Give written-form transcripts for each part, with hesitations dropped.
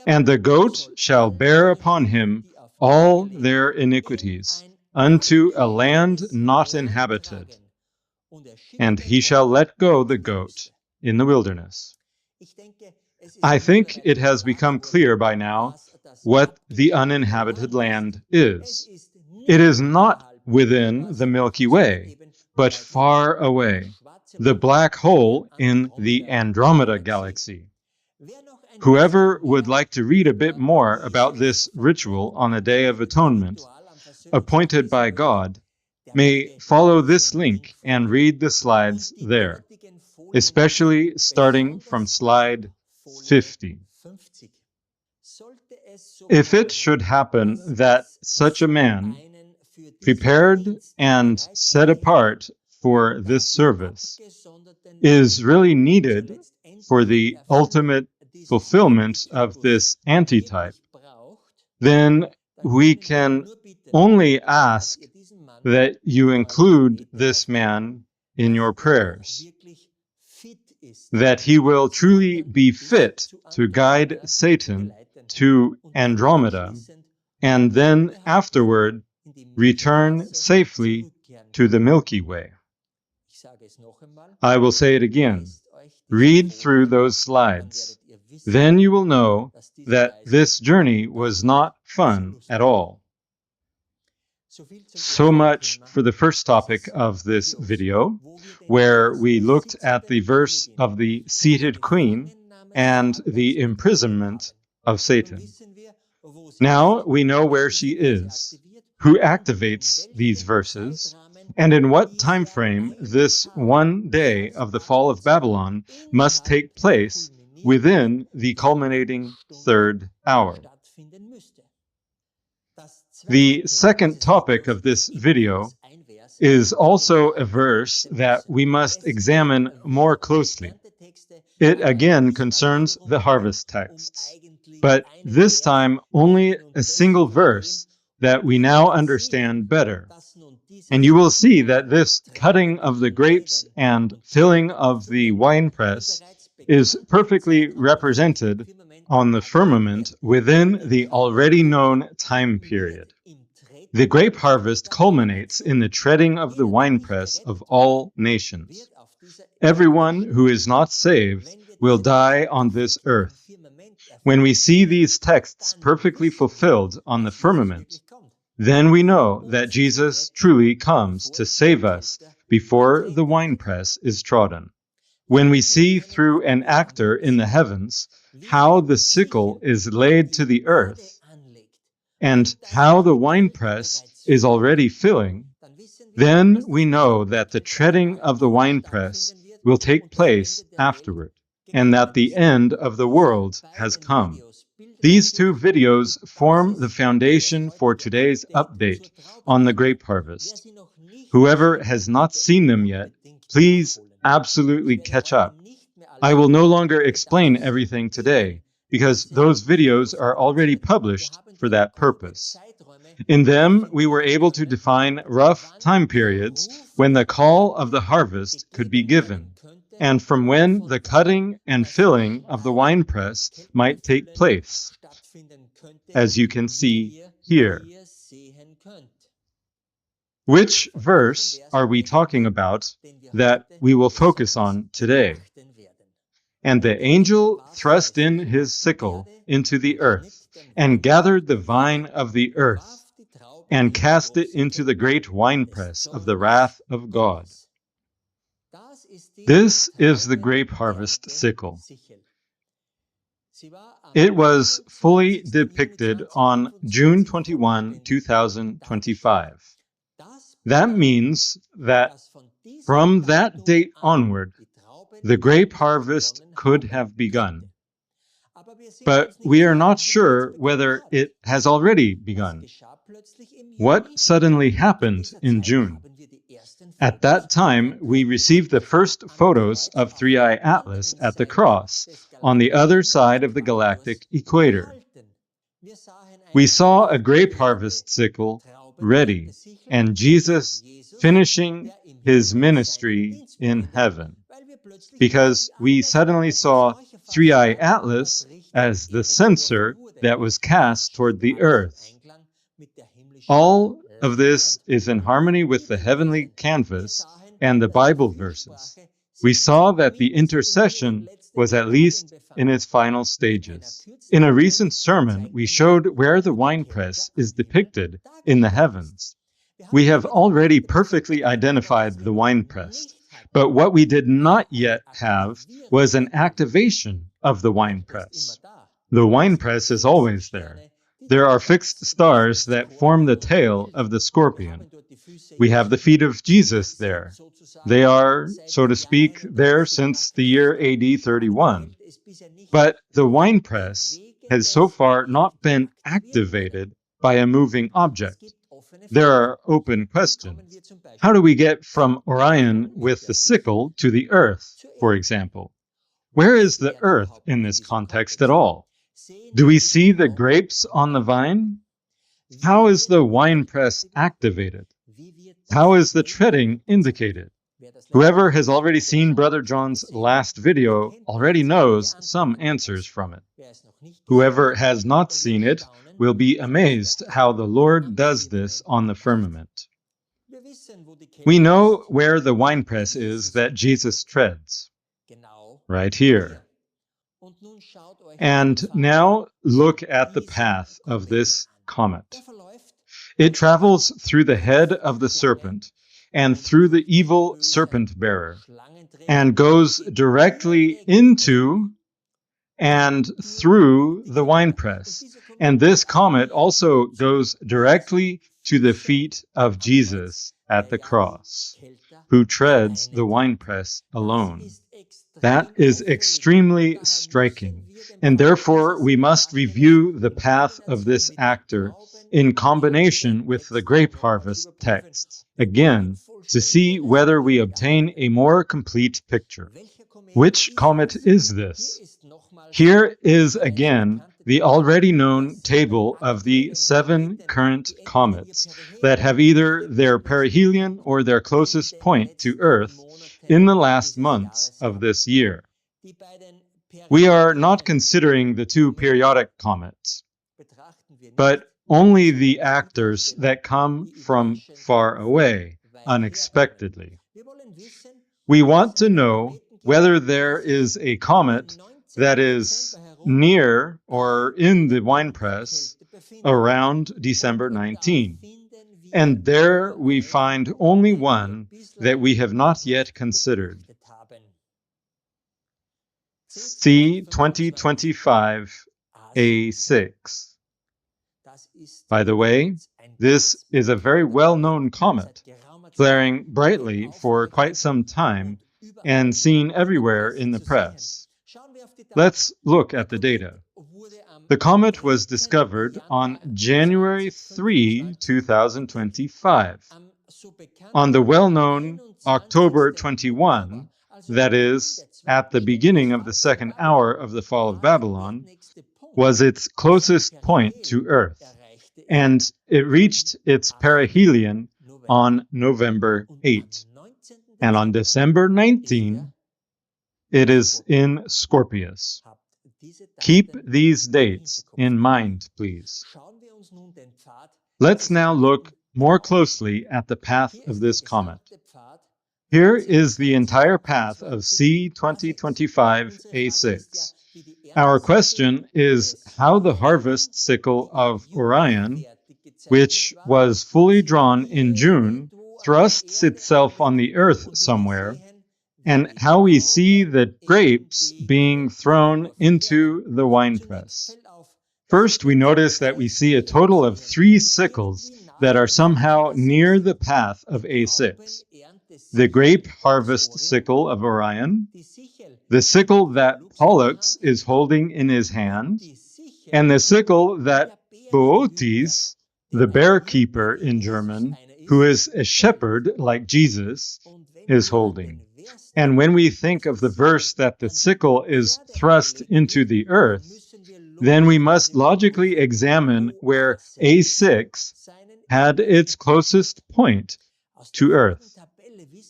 And the goat shall bear upon him all their iniquities unto a land not inhabited, and he shall let go the goat in the wilderness. I think it has become clear by now what the uninhabited land is. It is not within the Milky Way, but far away, the black hole in the Andromeda galaxy. Whoever would like to read a bit more about this ritual on the Day of Atonement, appointed by God, may follow this link and read the slides there, especially starting from slide 50. If it should happen that such a man, prepared and set apart for this service, is really needed for the ultimate fulfillment of this antitype, then we can only ask that you include this man in your prayers, that he will truly be fit to guide Satan to Andromeda, and then afterward return safely to the Milky Way. I will say it again. Read through those slides. Then you will know that this journey was not fun at all. So much for the first topic of this video, where we looked at the verse of the seated queen and the imprisonment of Satan. Now we know where she is, who activates these verses, and in what time frame this one day of the fall of Babylon must take place within the culminating third hour. The second topic of this video is also a verse that we must examine more closely. It again concerns the harvest texts, but this time only a single verse that we now understand better. And you will see that this cutting of the grapes and filling of the winepress is perfectly represented on the firmament within the already known time period. The grape harvest culminates in the treading of the winepress of all nations. Everyone who is not saved will die on this earth. When we see these texts perfectly fulfilled on the firmament, then we know that Jesus truly comes to save us before the winepress is trodden. When we see through an actor in the heavens how the sickle is laid to the earth and how the winepress is already filling, then we know that the treading of the winepress will take place afterward, and that the end of the world has come. These two videos form the foundation for today's update on the grape harvest. Whoever has not seen them yet, please absolutely catch up. I will no longer explain everything today, because those videos are already published for that purpose. In them, we were able to define rough time periods when the call of the harvest could be given, and from when the cutting and filling of the winepress might take place, as you can see here. Which verse are we talking about that we will focus on today? And the angel thrust in his sickle into the earth, and gathered the vine of the earth, and cast it into the great winepress of the wrath of God. This is the grape harvest sickle. It was fully depicted on June 21, 2025. That means that from that date onward, the grape harvest could have begun. But we are not sure whether it has already begun. What suddenly happened in June? At that time, we received the first photos of Three-Eye Atlas at the cross on the other side of the galactic equator. We saw a grape harvest sickle ready, and Jesus finishing his ministry in heaven, because we suddenly saw Three-Eye Atlas as the censer that was cast toward the earth. All of this is in harmony with the heavenly canvas and the Bible verses. We saw that the intercession was at least in its final stages. In a recent sermon, we showed where the winepress is depicted in the heavens. We have already perfectly identified the winepress, but what we did not yet have was an activation of the winepress. The winepress is always there. There are fixed stars that form the tail of the scorpion. We have the feet of Jesus there. They are, so to speak, there since the year AD 31. But the winepress has so far not been activated by a moving object. There are open questions. How do we get from Orion with the sickle to the earth, for example? Where is the earth in this context at all? Do we see the grapes on the vine? How is the winepress activated? How is the treading indicated? Whoever has already seen Brother John's last video already knows some answers from it. Whoever has not seen it will be amazed how the Lord does this on the firmament. We know where the winepress is that Jesus treads. Right here. And now look at the path of this comet. It travels through the head of the serpent and through the evil serpent bearer and goes directly into and through the winepress. And this comet also goes directly to the feet of Jesus at the cross, who treads the winepress alone. That is extremely striking, and therefore we must review the path of this actor in combination with the grape harvest texts, again, to see whether we obtain a more complete picture. Which comet is this? Here is again the already known table of the 7 current comets that have either their perihelion or their closest point to Earth in the last months of this year. We are not considering the 2 periodic comets, but only the actors that come from far away, unexpectedly. We want to know whether there is a comet that is near or in the winepress around December 19. And there we find only one that we have not yet considered. C 2025 A6. By the way, this is a very well-known comet, flaring brightly for quite some time and seen everywhere in the press. Let's look at the data. The comet was discovered on January 3, 2025. On the well-known October 21, that is, at the beginning of the 2nd hour of the fall of Babylon, was its closest point to Earth, and it reached its perihelion on November 8. And on December 19, it is in Scorpius. Keep these dates in mind, please. Let's now look more closely at the path of this comet. Here is the entire path of C 2025 A6. Our question is how the harvest sickle of Orion, which was fully drawn in June, thrusts itself on the earth somewhere, and how we see the grapes being thrown into the winepress. First, we notice that we see a total of 3 sickles that are somehow near the path of A6. The grape harvest sickle of Orion, the sickle that Pollux is holding in his hand, and the sickle that Bootes, the bear keeper in German, who is a shepherd like Jesus, is holding. And when we think of the verse that the sickle is thrust into the earth, then we must logically examine where A6 had its closest point to earth.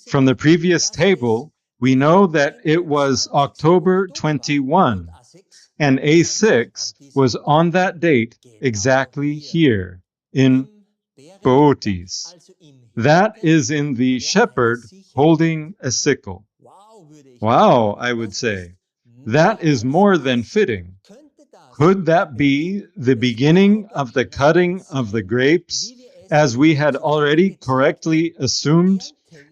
From the previous table, we know that it was October 21, And A6 was on that date exactly here in Bootes. That is in the shepherd holding a sickle. Wow, I would say. That is more than fitting. Could that be the beginning of the cutting of the grapes, as we had already correctly assumed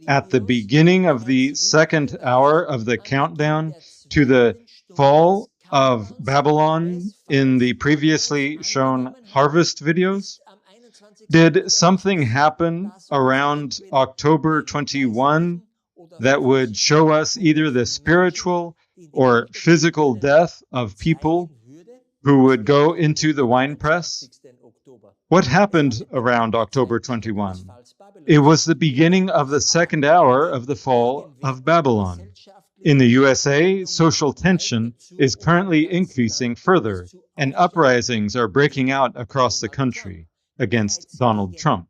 at the beginning of the second hour of the countdown to the fall of Babylon in the previously shown harvest videos? Did something happen around October 21 that would show us either the spiritual or physical death of people who would go into the winepress? What happened around October 21? It was the beginning of the second hour of the fall of Babylon. In the USA, social tension is currently increasing further, and uprisings are breaking out across the country against Donald Trump.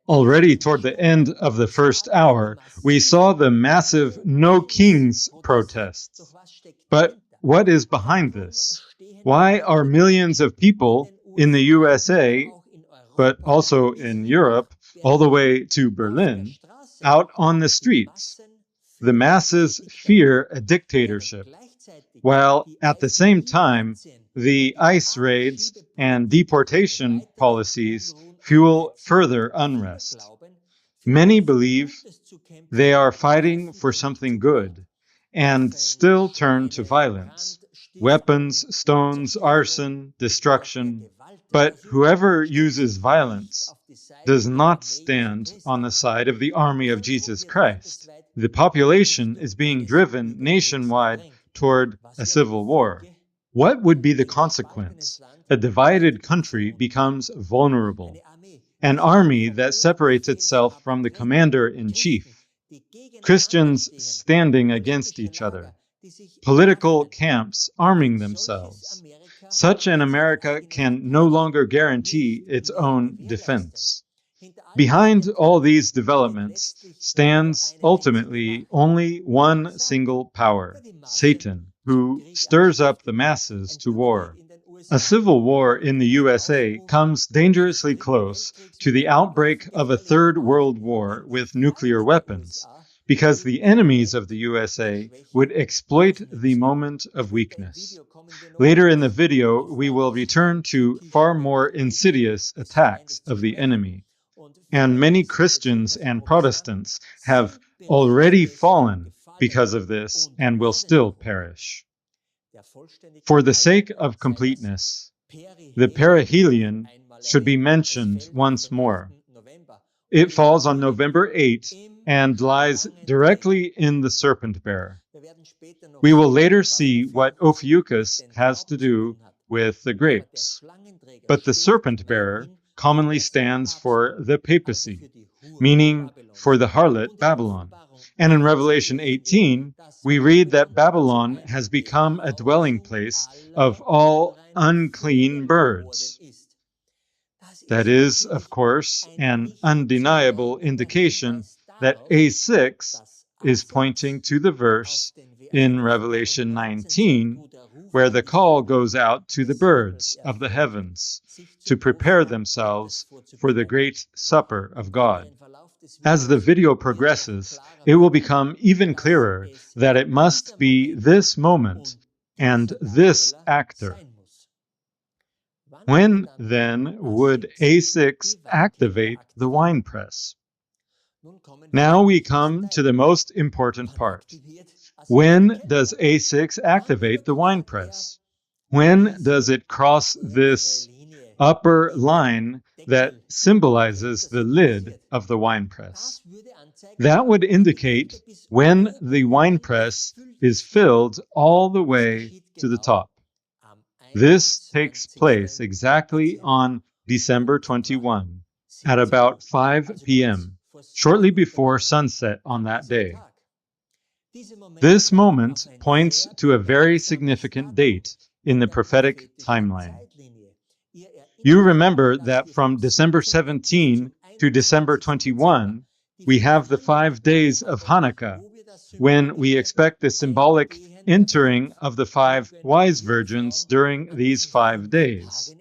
Already toward the end of the first hour, we saw the massive No Kings protests. But what is behind this? Why are millions of people in the USA, but also in Europe, all the way to Berlin, out on the streets? The masses fear a dictatorship, while at the same time, the ICE raids and deportation policies fuel further unrest. Many believe they are fighting for something good and still turn to violence, weapons, stones, arson, destruction. But whoever uses violence does not stand on the side of the army of Jesus Christ. The population is being driven nationwide toward a civil war. What would be the consequence? A divided country becomes vulnerable. An army that separates itself from the commander-in-chief. Christians standing against each other. Political camps arming themselves. Such an America can no longer guarantee its own defense. Behind all these developments stands ultimately only one single power, Satan, who stirs up the masses to war. A civil war in the USA comes dangerously close to the outbreak of a third world war with nuclear weapons, because the enemies of the USA would exploit the moment of weakness. Later in the video, we will return to far more insidious attacks of the enemy. And many Christians and Protestants have already fallen because of this and will still perish. For the sake of completeness, the perihelion should be mentioned once more. It falls on November 8 and lies directly in the serpent bearer. We will later see what Ophiuchus has to do with the grapes. But the serpent bearer commonly stands for the papacy, meaning for the harlot Babylon. And in Revelation 18, we read that Babylon has become a dwelling place of all unclean birds. That is, of course, an undeniable indication that A6 is pointing to the verse in Revelation 19, where the call goes out to the birds of the heavens to prepare themselves for the great supper of God. As the video progresses, it will become even clearer that it must be this moment and this actor. When, then, would A6 activate the winepress? Now we come to the most important part. When does A6 activate the winepress? When does it cross this upper line that symbolizes the lid of the winepress? That would indicate when the winepress is filled all the way to the top. This takes place exactly on December 21, at about 5 p.m., shortly before sunset on that day. This moment points to a very significant date in the prophetic timeline. You remember that from December 17 to December 21, we have the 5 days of Hanukkah, when we expect the symbolic entering of the 5 wise virgins during these 5 days.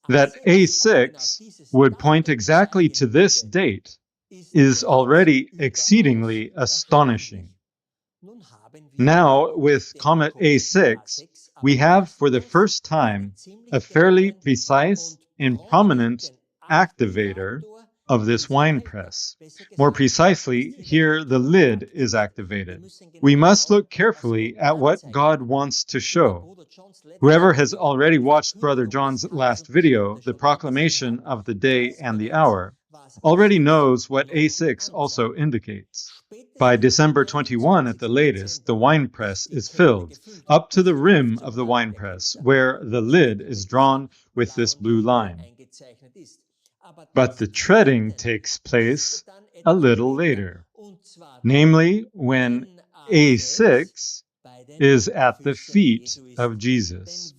That A6 would point exactly to this date is already exceedingly astonishing. Now, with comet A6, we have for the first time a fairly precise and prominent activator of this wine press. More precisely, here the lid is activated. We must look carefully at what God wants to show. Whoever has already watched Brother John's last video, the proclamation of the day and the hour, already knows what A6 also indicates. By December 21 at the latest, the winepress is filled, up to the rim of the winepress, where the lid is drawn with this blue line. But the treading takes place a little later, namely when A6 is at the feet of Jesus.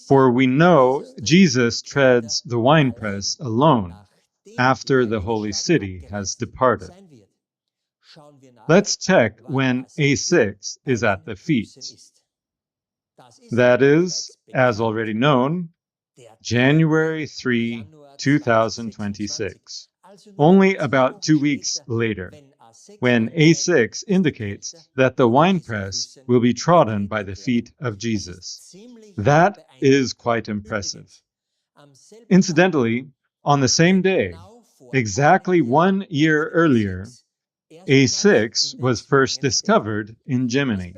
For we know Jesus treads the winepress alone after the holy city has departed. Let's check when A6 is at the feet. That is, as already known, January 3, 2026, only about 2 weeks later, when A6 indicates that the winepress will be trodden by the feet of Jesus. That is quite impressive. Incidentally, on the same day, exactly 1 year earlier, A6 was first discovered in Gemini.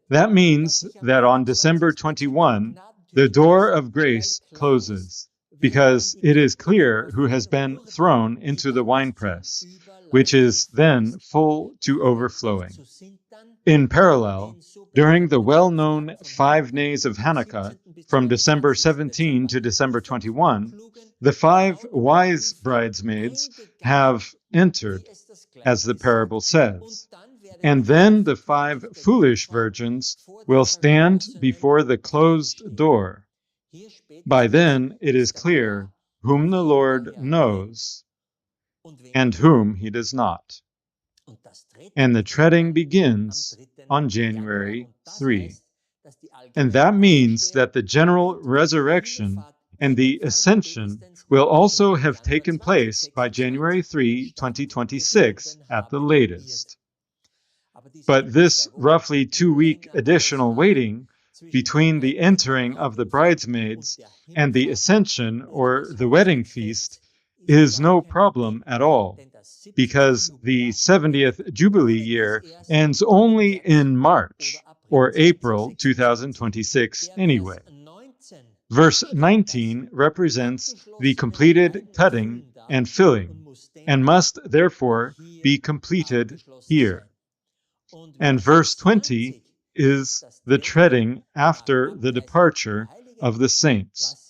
That means that on December 21, the door of grace closes, because it is clear who has been thrown into the winepress, which is then full to overflowing. In parallel, during the well-known 5 days of Hanukkah, from December 17 to December 21, the 5 wise bridesmaids have entered, as the parable says. And then the 5 foolish virgins will stand before the closed door. By then it is clear whom the Lord knows and whom he does not. And the treading begins on January 3. And that means that the general resurrection and the ascension will also have taken place by January 3, 2026 at the latest. But this roughly 2-week additional waiting between the entering of the bridesmaids and the ascension or the wedding feast is no problem at all, because the 70th Jubilee year ends only in March or April 2026 anyway. Verse 19 represents the completed cutting and filling, and must therefore be completed here. And verse 20 is the treading after the departure of the saints,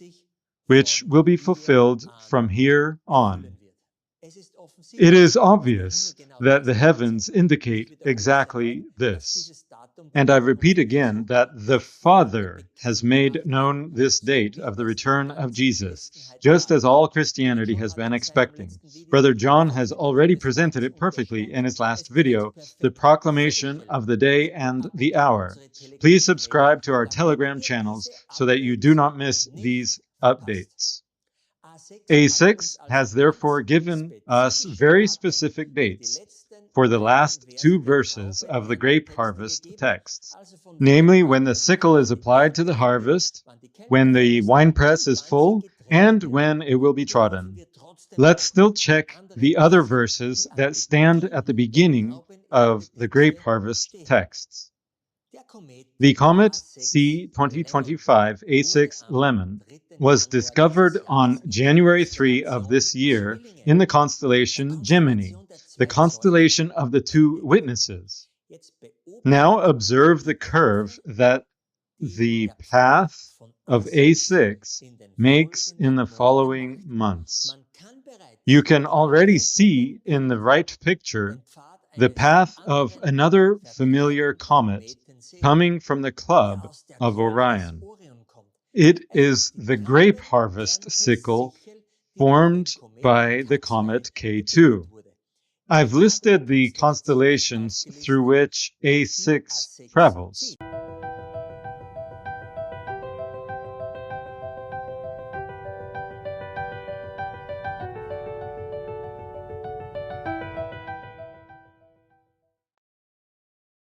which will be fulfilled from here on. It is obvious that the heavens indicate exactly this. And I repeat again that the Father has made known this date of the return of Jesus, just as all Christianity has been expecting. Brother John has already presented it perfectly in his last video, the proclamation of the day and the hour. Please subscribe to our Telegram channels so that you do not miss these updates. A6 has therefore given us very specific dates for the last 2 verses of the grape harvest texts, namely when the sickle is applied to the harvest, when the winepress is full, and when it will be trodden. Let's still check the other verses that stand at the beginning of the grape harvest texts. The comet C 2025 A6 Lemon was discovered on January 3 of this year in the constellation Gemini, the constellation of the 2 witnesses. Now observe the curve that the path of A6 makes in the following months. You can already see in the right picture the path of another familiar comet coming from the club of Orion. It is the grape harvest sickle formed by the comet K2. I've listed the constellations through which A6 travels.